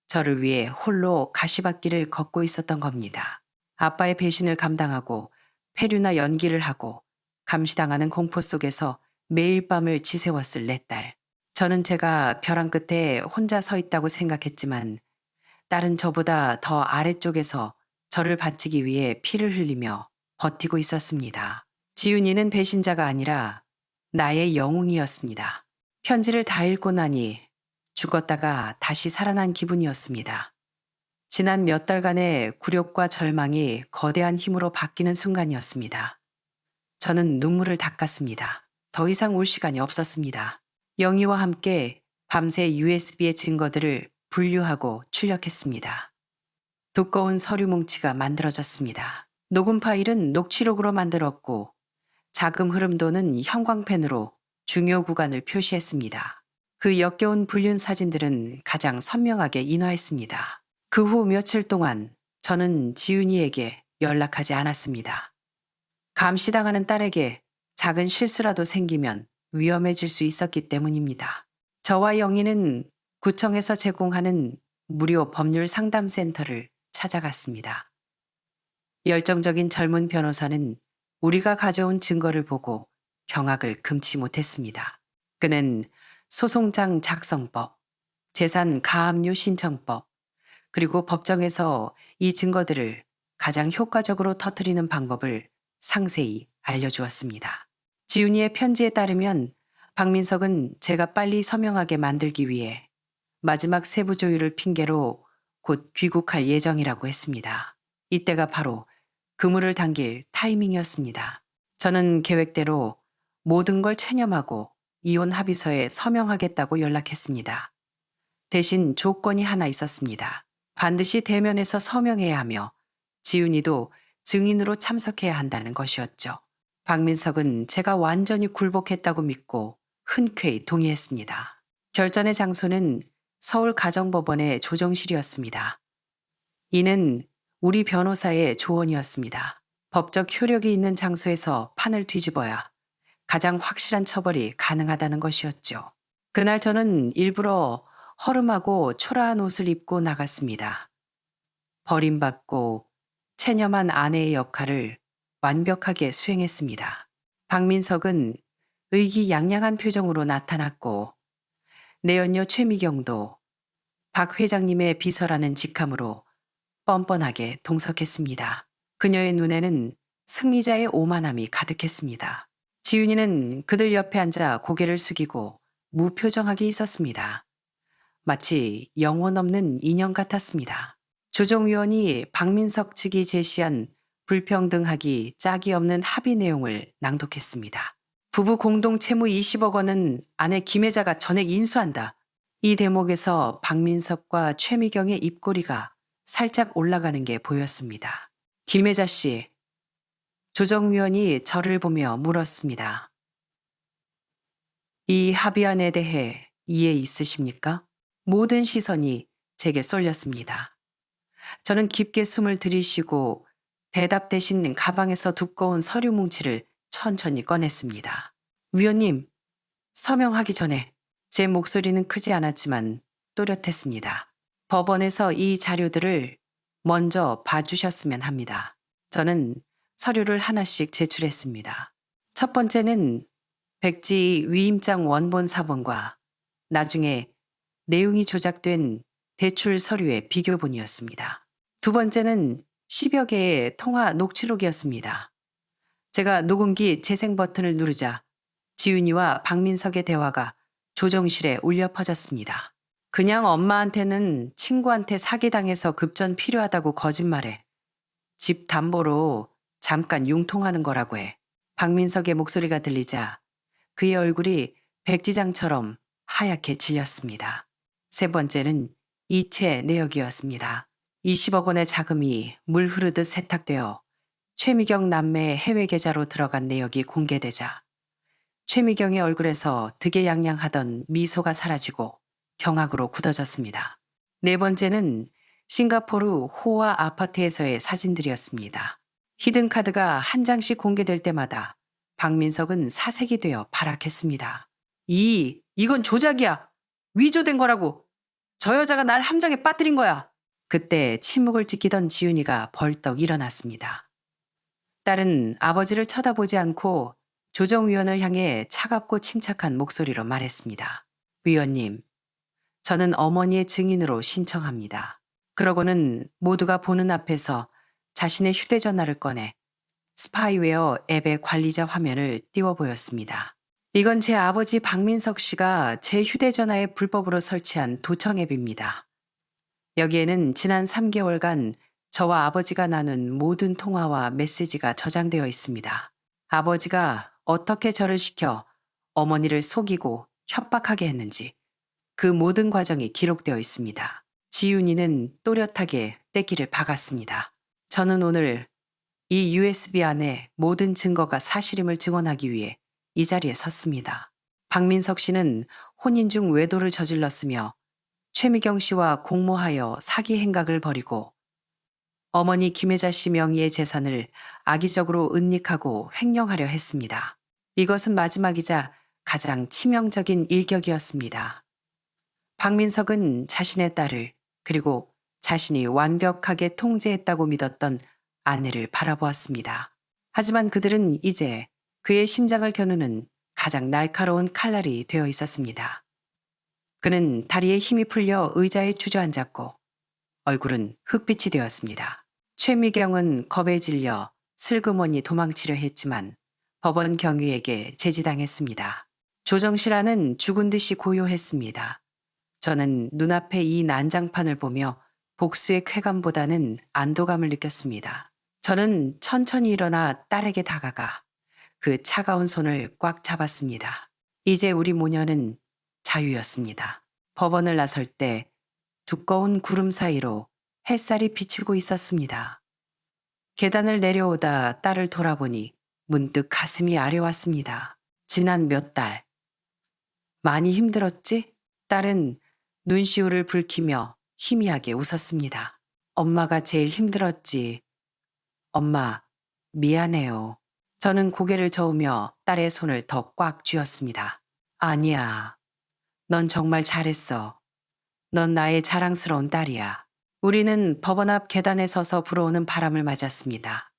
저를 위해 홀로 가시밭길을 걷고 있었던 겁니다. 아빠의 배신을 감당하고 폐류나 연기를 하고 감시당하는 공포 속에서 매일 밤을 지새웠을 내 딸. 저는 제가 벼랑 끝에 혼자 서 있다고 생각했지만 딸은 저보다 더 아래쪽에서 저를 바치기 위해 피를 흘리며 버티고 있었습니다. 지윤이는 배신자가 아니라 나의 영웅이었습니다. 편지를 다 읽고 나니 죽었다가 다시 살아난 기분이었습니다. 지난 몇 달간의 굴욕과 절망이 거대한 힘으로 바뀌는 순간이었습니다. 저는 눈물을 닦았습니다. 더 이상 울 시간이 없었습니다. 영희와 함께 밤새 USB의 증거들을 분류하고 출력했습니다. 두꺼운 서류 뭉치가 만들어졌습니다. 녹음 파일은 녹취록으로 만들었고 자금 흐름도는 형광펜으로 중요 구간을 표시했습니다. 그 역겨운 불륜 사진들은 가장 선명하게 인화했습니다. 그 후 며칠 동안 저는 지윤이에게 연락하지 않았습니다. 감시당하는 딸에게 작은 실수라도 생기면 위험해질 수 있었기 때문입니다. 저와 영희는 구청에서 제공하는 무료 법률 상담센터를 찾아갔습니다. 열정적인 젊은 변호사는 우리가 가져온 증거를 보고 경악을 금치 못했습니다. 그는 소송장 작성법, 재산 가압류 신청법, 그리고 법정에서 이 증거들을 가장 효과적으로 터뜨리는 방법을 상세히 알려주었습니다. 지훈이의 편지에 따르면 박민석은 제가 빨리 서명하게 만들기 위해 마지막 세부 조율을 핑계로 곧 귀국할 예정이라고 했습니다. 이때가 바로 그물을 당길 타이밍이었습니다. 저는 계획대로 모든 걸 체념하고 이혼 합의서에 서명하겠다고 연락했습니다. 대신 조건이 하나 있었습니다. 반드시 대면에서 서명해야 하며 지훈이도 증인으로 참석해야 한다는 것이었죠. 박민석은 제가 완전히 굴복했다고 믿고 흔쾌히 동의했습니다. 결전의 장소는 서울 가정법원의 조정실이었습니다. 이는 우리 변호사의 조언이었습니다. 법적 효력이 있는 장소에서 판을 뒤집어야 가장 확실한 처벌이 가능하다는 것이었죠. 그날 저는 일부러 허름하고 초라한 옷을 입고 나갔습니다. 버림받고 체념한 아내의 역할을 완벽하게 수행했습니다. 박민석은 의기양양한 표정으로 나타났고 내연녀 최미경도 박 회장님의 비서라는 직함으로 뻔뻔하게 동석했습니다. 그녀의 눈에는 승리자의 오만함이 가득했습니다. 지윤이는 그들 옆에 앉아 고개를 숙이고 무표정하게 있었습니다. 마치 영혼 없는 인형 같았습니다. 조정위원이 박민석 측이 제시한 불평등하기 짝이 없는 합의 내용을 낭독했습니다. 부부 공동 채무 20억 원은 아내 김혜자가 전액 인수한다. 이 대목에서 박민석과 최미경의 입꼬리가 살짝 올라가는 게 보였습니다. 김혜자 씨, 조정위원이 저를 보며 물었습니다. 이 합의안에 대해 이해 있으십니까? 모든 시선이 제게 쏠렸습니다. 저는 깊게 숨을 들이쉬고 대답 대신 가방에서 두꺼운 서류 뭉치를 천천히 꺼냈습니다. 위원님, 서명하기 전에 제 목소리는 크지 않았지만 또렷했습니다. 법원에서 이 자료들을 먼저 봐주셨으면 합니다. 저는 서류를 하나씩 제출했습니다. 첫 번째는 백지 위임장 원본 사본과 나중에 내용이 조작된 대출 서류의 비교본이었습니다. 두 번째는 10여 개의 통화 녹취록이었습니다. 제가 녹음기 재생 버튼을 누르자 지윤이와 박민석의 대화가 조정실에 울려 퍼졌습니다. 그냥 엄마한테는 친구한테 사기당해서 급전 필요하다고 거짓말해. 집 담보로 잠깐 융통하는 거라고 해. 박민석의 목소리가 들리자 그의 얼굴이 백지장처럼 하얗게 질렸습니다. 세 번째는 이체 내역이었습니다. 20억 원의 자금이 물 흐르듯 세탁되어 최미경 남매의 해외 계좌로 들어간 내역이 공개되자 최미경의 얼굴에서 득에양양하던 미소가 사라지고 경악으로 굳어졌습니다. 네 번째는 싱가포르 호화 아파트에서의 사진들이었습니다. 히든카드가 한 장씩 공개될 때마다 박민석은 사색이 되어 발악했습니다. 이건 조작이야. 위조된 거라고. 저 여자가 날 함정에 빠뜨린 거야. 그때 침묵을 지키던 지윤이가 벌떡 일어났습니다. 딸은 아버지를 쳐다보지 않고 조정위원을 향해 차갑고 침착한 목소리로 말했습니다. 위원님, 저는 어머니의 증인으로 신청합니다. 그러고는 모두가 보는 앞에서 자신의 휴대전화를 꺼내 스파이웨어 앱의 관리자 화면을 띄워 보였습니다. 이건 제 아버지 박민석 씨가 제 휴대전화에 불법으로 설치한 도청 앱입니다. 여기에는 지난 3개월간 저와 아버지가 나눈 모든 통화와 메시지가 저장되어 있습니다. 아버지가 어떻게 저를 시켜 어머니를 속이고 협박하게 했는지 그 모든 과정이 기록되어 있습니다. 지윤이는 또렷하게 떼기를 박았습니다. 저는 오늘 이 USB 안에 모든 증거가 사실임을 증언하기 위해 이 자리에 섰습니다. 박민석 씨는 혼인 중 외도를 저질렀으며 최미경 씨와 공모하여 사기 행각을 벌이고 어머니 김혜자 씨 명의의 재산을 악의적으로 은닉하고 횡령하려 했습니다. 이것은 마지막이자 가장 치명적인 일격이었습니다. 박민석은 자신의 딸을 그리고 자신이 완벽하게 통제했다고 믿었던 아내를 바라보았습니다. 하지만 그들은 이제 그의 심장을 겨누는 가장 날카로운 칼날이 되어 있었습니다. 그는 다리에 힘이 풀려 의자에 주저앉았고 얼굴은 흑빛이 되었습니다. 최미경은 겁에 질려 슬그머니 도망치려 했지만 법원 경위에게 제지당했습니다. 조정실 안은 죽은 듯이 고요했습니다. 저는 눈앞에 이 난장판을 보며 복수의 쾌감보다는 안도감을 느꼈습니다. 저는 천천히 일어나 딸에게 다가가 그 차가운 손을 꽉 잡았습니다. 이제 우리 모녀는 자유였습니다. 법원을 나설 때 두꺼운 구름 사이로 햇살이 비치고 있었습니다. 계단을 내려오다 딸을 돌아보니 문득 가슴이 아려왔습니다. 지난 몇 달. 많이 힘들었지? 딸은 눈시울을 붉히며 희미하게 웃었습니다. 엄마가 제일 힘들었지. 엄마, 미안해요. 저는 고개를 저으며 딸의 손을 더 꽉 쥐었습니다. 아니야. 넌 정말 잘했어. 넌 나의 자랑스러운 딸이야. 우리는 법원 앞 계단에 서서 불어오는 바람을 맞았습니다.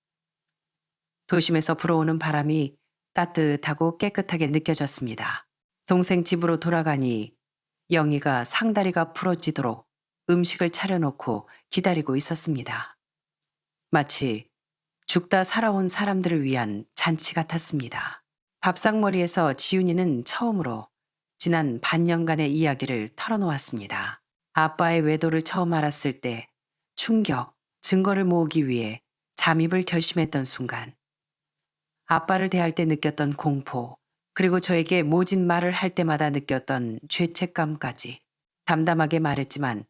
도심에서 불어오는 바람이 따뜻하고 깨끗하게 느껴졌습니다. 동생 집으로 돌아가니 영희가 상다리가 부러지도록 음식을 차려놓고 기다리고 있었습니다. 마치 죽다 살아온 사람들을 위한 잔치 같았습니다. 밥상머리에서 지훈이는 처음으로 지난 반년간의 이야기를 털어놓았습니다. 아빠의 외도를 처음 알았을 때 충격, 증거를 모으기 위해 잠입을 결심했던 순간, 아빠를 대할 때 느꼈던 공포, 그리고 저에게 모진 말을 할 때마다 느꼈던 죄책감까지 담담하게 말했지만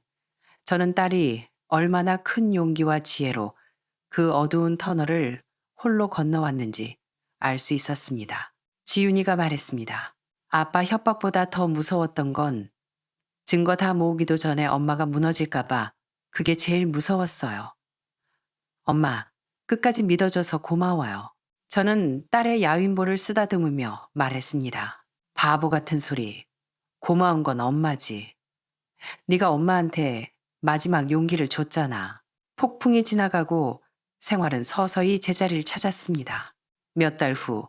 저는 딸이 얼마나 큰 용기와 지혜로 그 어두운 터널을 홀로 건너왔는지 알 수 있었습니다. 지윤이가 말했습니다. 아빠 협박보다 더 무서웠던 건 증거 다 모으기도 전에 엄마가 무너질까봐 그게 제일 무서웠어요. 엄마, 끝까지 믿어줘서 고마워요. 저는 딸의 야윈보를 쓰다듬으며 말했습니다. 바보 같은 소리. 고마운 건 엄마지. 네가 엄마한테 마지막 용기를 줬잖아. 폭풍이 지나가고 생활은 서서히 제자리를 찾았습니다. 몇 달 후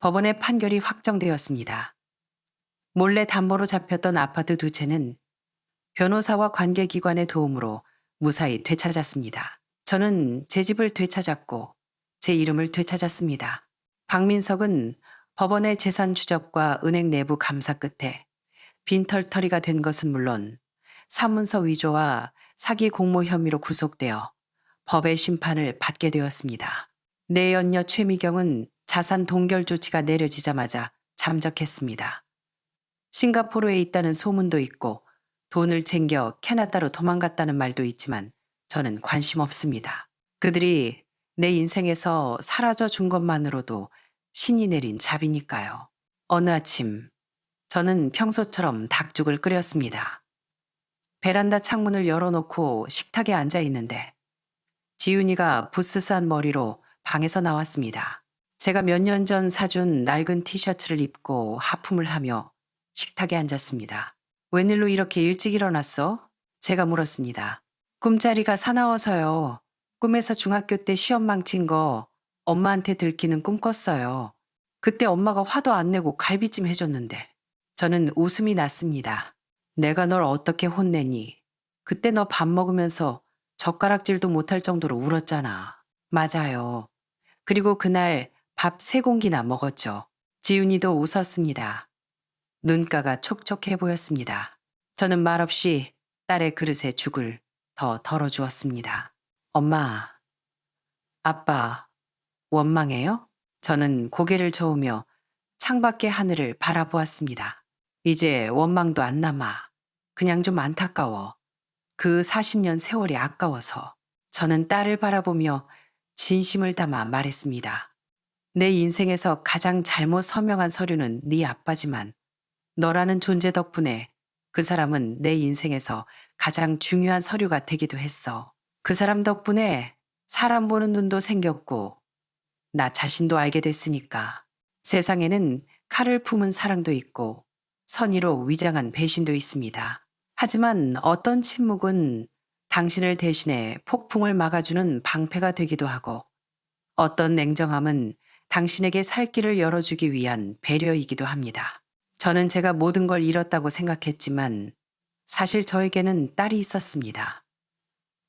법원의 판결이 확정되었습니다. 몰래 담보로 잡혔던 아파트 두 채는 변호사와 관계기관의 도움으로 무사히 되찾았습니다. 저는 제 집을 되찾았고 제 이름을 되찾았습니다. 박민석은 법원의 재산 추적과 은행 내부 감사 끝에 빈털터리가 된 것은 물론 사문서 위조와 사기 공모 혐의로 구속되어 법의 심판을 받게 되었습니다. 내 연녀 최미경은 자산 동결 조치가 내려지자마자 잠적했습니다. 싱가포르에 있다는 소문도 있고 돈을 챙겨 캐나다로 도망갔다는 말도 있지만 저는 관심 없습니다. 그들이 내 인생에서 사라져 준 것만으로도 신이 내린 잡이니까요. 어느 아침 저는 평소처럼 닭죽을 끓였습니다. 베란다 창문을 열어놓고 식탁에 앉아 있는데 지윤이가 부스스한 머리로 방에서 나왔습니다. 제가 몇 년 전 사준 낡은 티셔츠를 입고 하품을 하며 식탁에 앉았습니다. 웬일로 이렇게 일찍 일어났어? 제가 물었습니다. 꿈자리가 사나워서요. 꿈에서 중학교 때 시험 망친 거 엄마한테 들키는 꿈 꿨어요. 그때 엄마가 화도 안 내고 갈비찜 해줬는데. 저는 웃음이 났습니다. 내가 널 어떻게 혼내니? 그때 너 밥 먹으면서 젓가락질도 못할 정도로 울었잖아. 맞아요. 그리고 그날 밥 3공기나 먹었죠. 지훈이도 웃었습니다. 눈가가 촉촉해 보였습니다. 저는 말없이 딸의 그릇에 죽을 더 덜어주었습니다. 엄마, 아빠, 원망해요? 저는 고개를 저으며 창밖의 하늘을 바라보았습니다. 이제 원망도 안 남아. 그냥 좀 안타까워. 그 40년 세월이 아까워서. 저는 딸을 바라보며 진심을 담아 말했습니다. 내 인생에서 가장 잘못 서명한 서류는 네 아빠지만 너라는 존재 덕분에 그 사람은 내 인생에서 가장 중요한 서류가 되기도 했어. 그 사람 덕분에 사람 보는 눈도 생겼고 나 자신도 알게 됐으니까. 세상에는 칼을 품은 사랑도 있고 선의로 위장한 배신도 있습니다. 하지만 어떤 침묵은 당신을 대신해 폭풍을 막아주는 방패가 되기도 하고 어떤 냉정함은 당신에게 살 길을 열어주기 위한 배려이기도 합니다. 저는 제가 모든 걸 잃었다고 생각했지만 사실 저에게는 딸이 있었습니다.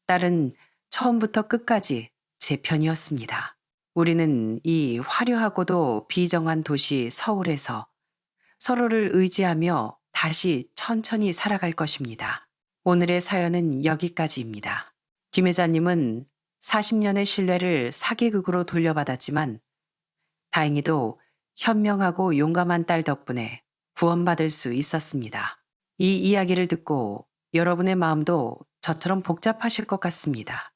딸은 처음부터 끝까지 제 편이었습니다. 우리는 이 화려하고도 비정한 도시 서울에서 서로를 의지하며 다시 천천히 살아갈 것입니다. 오늘의 사연은 여기까지입니다. 김 회장님은 40년의 신뢰를 사기극으로 돌려받았지만 다행히도 현명하고 용감한 딸 덕분에 구원받을 수 있었습니다. 이 이야기를 듣고 여러분의 마음도 저처럼 복잡하실 것 같습니다.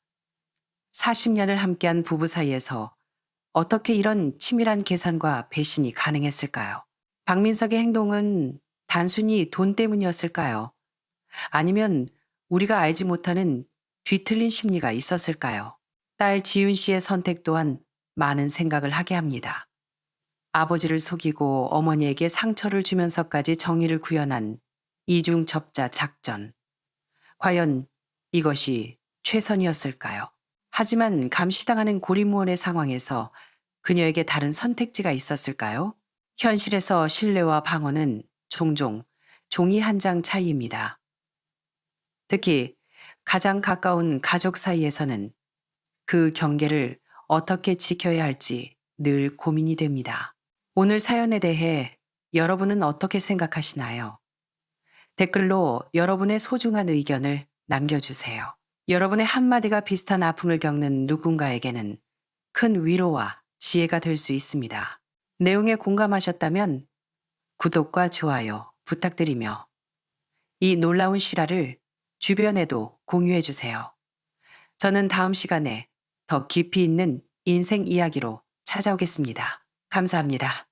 40년을 함께한 부부 사이에서 어떻게 이런 치밀한 계산과 배신이 가능했을까요? 박민석의 행동은 단순히 돈 때문이었을까요? 아니면 우리가 알지 못하는 뒤틀린 심리가 있었을까요? 딸 지윤 씨의 선택 또한 많은 생각을 하게 합니다. 아버지를 속이고 어머니에게 상처를 주면서까지 정의를 구현한 이중첩자 작전. 과연 이것이 최선이었을까요? 하지만 감시당하는 고리무원의 상황에서 그녀에게 다른 선택지가 있었을까요? 현실에서 신뢰와 방어는 종종 종이 한 장 차이입니다. 특히 가장 가까운 가족 사이에서는 그 경계를 어떻게 지켜야 할지 늘 고민이 됩니다. 오늘 사연에 대해 여러분은 어떻게 생각하시나요? 댓글로 여러분의 소중한 의견을 남겨주세요. 여러분의 한마디가 비슷한 아픔을 겪는 누군가에게는 큰 위로와 지혜가 될 수 있습니다. 내용에 공감하셨다면 구독과 좋아요 부탁드리며 이 놀라운 실화를 주변에도 공유해주세요. 저는 다음 시간에 더 깊이 있는 인생 이야기로 찾아오겠습니다. 감사합니다.